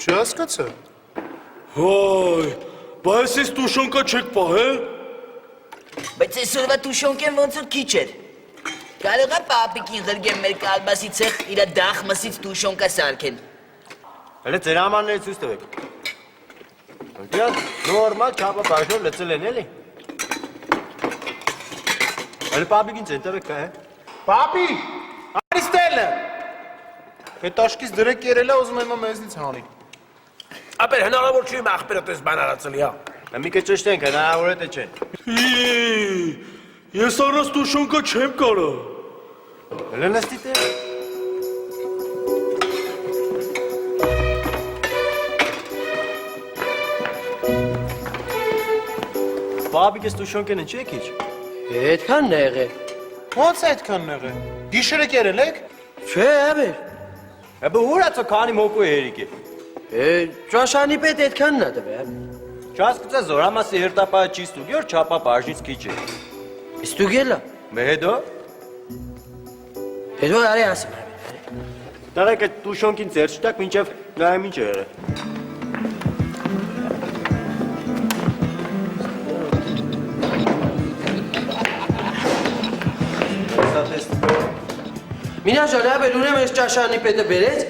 Չհասկացա։ Հայ, բայց ես տուշոնկա չեք պահել։ Բայց այսօրվա տուշոնկեն ոնց որ քիչ էր։ Կարող է պապիկին ղրգեն մեր կալբասի ցեղ իր դախմասից տուշոնկա սարքեն։ Հələ ձեր ամանները ցույց տվեք։ Դե նորմալ չափաբաժնով լցել են էլի։ Հələ պապիկին ցույց տվեք հա։ Պապի, Արիստելը։ Այդ աշկից դրեք երելա ուզում եմ մեզնից հանի։ Ապեր հնարավոր չի իմ աղբերը տես բան արածելի, հա։ Մի քիչ ճշտենք, հնարավոր է թե չէ։ Ես առանց տուշոնկա չեմ կարող։ Հələ նստի թե։ Պապիկս տուշոնկեն չի քիչ։ Այդքանն է եղել։ Ոնց այդքան եղել։ Գիշերը կերել եք։ Չէ, աբեր։ Հəbə ուր ացո քանի մոկու երիկի։ Ճաշանի պետ այդքանն է տվել։ Չհասկացա զորամասի հերթապահը չի ստուգյոր չափաբաժնից քիչ է։ Ստուգելա։ Հետո Հետո արի ասում։ Տարեք այդ տուշոնկին ձեր չտակ մինչև նայեմ ինչ է եղել։ Մինաժան աբեր ուրեմն ես ճաշանի պետը բերեց,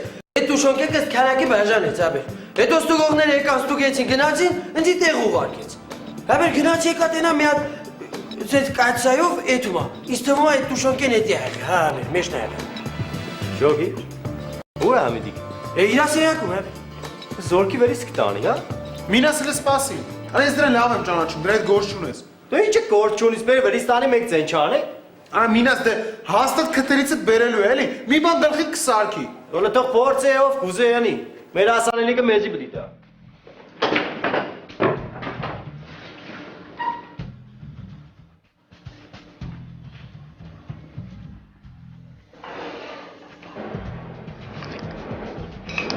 այդ տուշոնկեկս քանակի բաժանեց աբեր։ Հետո ստուգողները եկան ստուգեցին գնացին, ինձի տեղ ուղարկեց։ Աբեր գնաց եկա տենա մի հատ Ձեզ կայցայով էդումա, իսկ թվում է այդ տուշոնկեն էդի աղի, հա աբեր, մեջն է աբեր։ Շոգի, ուր է համիդիկ։ Իրա սեյակում աբեր։ Զորքի վերից կտանի, հա։ Մինասը սպասի։ Արա ես դրան լավ եմ ճանաչում, դրա հետ գործ չունես։ Դու ինչ է գործ չունիս, բեր վերից տանի մեկ ձեն չանե։ Արա մինաս դե հաստատ քթերիցդ բերելու է, էլի։ Մի բան դրխիդ կսարքի։ Դոլը թող փորձեով կուզեյանի։ Մեր հասանելիքը մեզի պիտի տա։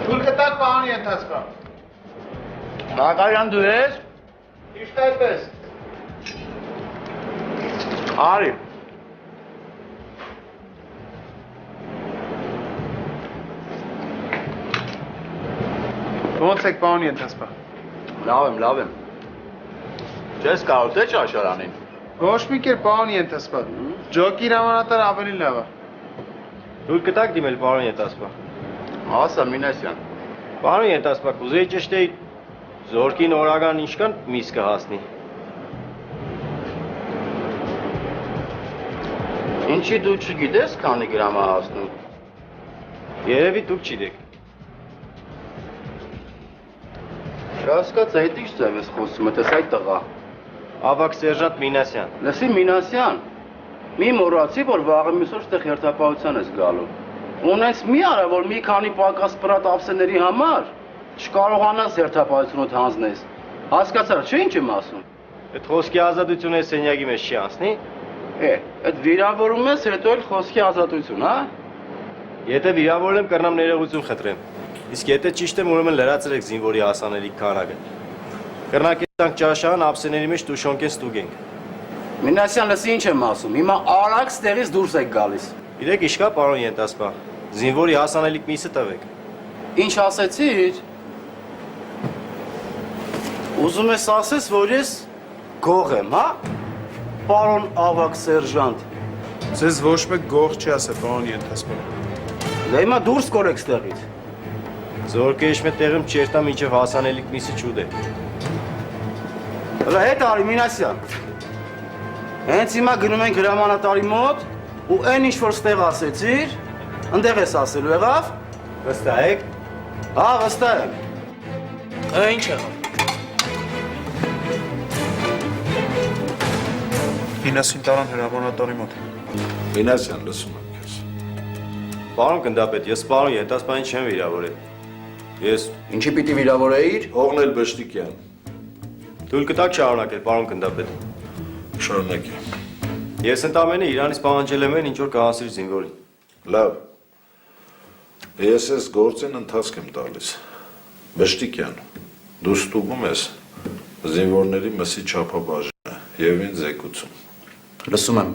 Թույլ կտակ պահանի ընթացքա։ Բակարյան դու ես։ Իշտ այդպես։ Արի։ Ոնց եք պահանի ընթացքա։ Լավ եմ։ Չես կարող թե ճաշարանին։ Ոչ մի կեր պահանի ընթացքա։ Ջոկի հրամանատար ավելի լավ է։ Դուք կտակ դիմել պարոն Ետասպա։ Ասա Մինասյան։ Պարոն Ետասպա, կուզեի ճշտեի զորքին օրական ինչքան միս կհասնի։ Ինչի դու չգիտես քանի գրամ է հասնում։ Երևի դուք չգիտեք։ Չհասկացա, այդ ինչ ձև ես խոսում, այդպես այդ տղա։ Ավակ սերժանտ Մինասյան։ Լսի Մինասյան, մի մոռացի, որ վաղը մյուս օր ստեղ հերթապահության ես գալու։ Ունես մի արա, որ մի քանի պակաս պրատ ափսեների համար չկարողանաս հերթապահությունդ հանձնես։ Հասկացար, չէ՞ ինչ եմ ասում։ Այդ խոսքի ազատությունը սենյակի մեջ չի անցնի։ Այդ վիրավորում ես, հետո էլ խոսքի ազատություն, հա։ Եթե վիրավորել եմ, կրնամ ներողություն խնդրեմ։ Իսկ եթե ճիշտ եմ, ուրեմն լրացրեք զինվորի հասանելիք քանակը։ Կրնակեցանք ճաշարան, ափսեների մեջ տուշոնկեն ստուգենք։ Մինասյան, լսի ինչ եմ ասում, հիմա արագ ստեղից դուրս եք գալիս։ Իրեք իշկա, պարոն Ետասպա, զինվորի հասանելիք միսը տվեք։ Ինչ ասեցիր։ Ուզում ես ասես, որ ես գող եմ, հա։ Պարոն ավակ սերժանտ։ Ձեզ ոչ մեկ գող չի ասել, պարոն Ետասպա։ Դե հիմա դուրս կորեք ստեղից։ Զորքը իշխմե տեղում չերտա մինչև հասանելիք միսը չուդե։ Հələ հետ արի Մինասյան։ Հենց հիմա գնում ենք հրամանատարի մոտ ու այն ինչ որ ստեղ ասեցիր, ընդեղ ես ասելու եղավ։ Վստահ եք։ Հա, վստահ եմ։ Ինչ եղավ։ Մինասին տարան հրամանատարի մոտ։ Մինասյան, լսում եմ քեզ։ Պարոն գնդապետ, ես պարոն Ետասպային չեմ վիրավորել։ Ես Ինչի պիտի վիրավորեիր։ Օղնել Բշտիկյան, թույլ կտակ շարունակել, պարոն գնդապետ։ շարունակի։ Ես ընդամենը Իրանից պահանջել եմ ինչ որ կհասիր զինվորին։ Լավ։ Ես ես գործին ընթացք եմ տալիս։ Բշտիկյան, դու ստուգում ես զինվորների մսի չափաբաժինը եւ ինձ զեկուցում։ Լսում եմ։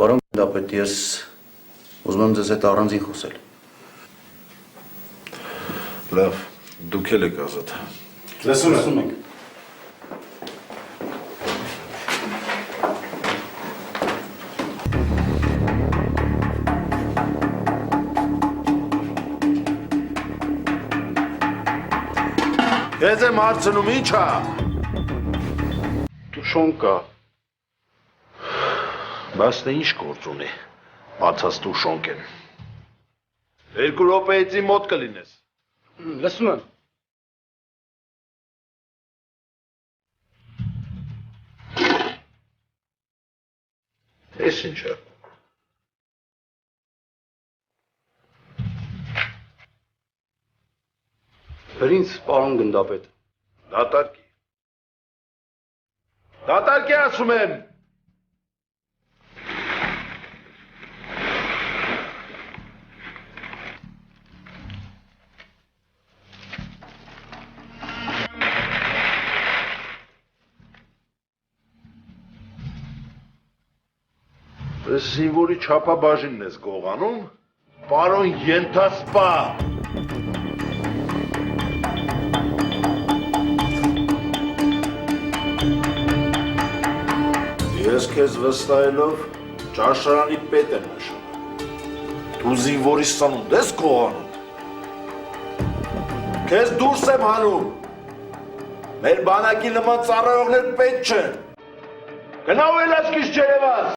Պարոն գնդապետ, ես ուզում եմ ձեզ հետ առանձին խոսել։ Լավ, դուք էլ եք ազատ։ Լսում եմ։ Ես եմ հարցնում, ի՞նչ է։ Տուշոնկա։ Բայց դե ինչ գործ ունի, բացած Տուշոնկեն։ 2 րոպեից իմ մոտ կլինես։ Լսում եմ։ Ես ինչ է։ Պրինց, պարոն գնդապետ։ Դատարկի։ Դատարկի ասում եմ։ Զինվորի չափաբաժինն ես գողանում, պարոն ենթասպա։ Ես քեզ վստահելով ճաշարանի պետ եմ նշանակում։ Դու զինվորի սնունդ ես գողանում։ Քեզ դուրս եմ հանում։ Մեր բանակի նման ծառայողներ պետք չեն։ Գնա ու ելած քիչ ջերևաց։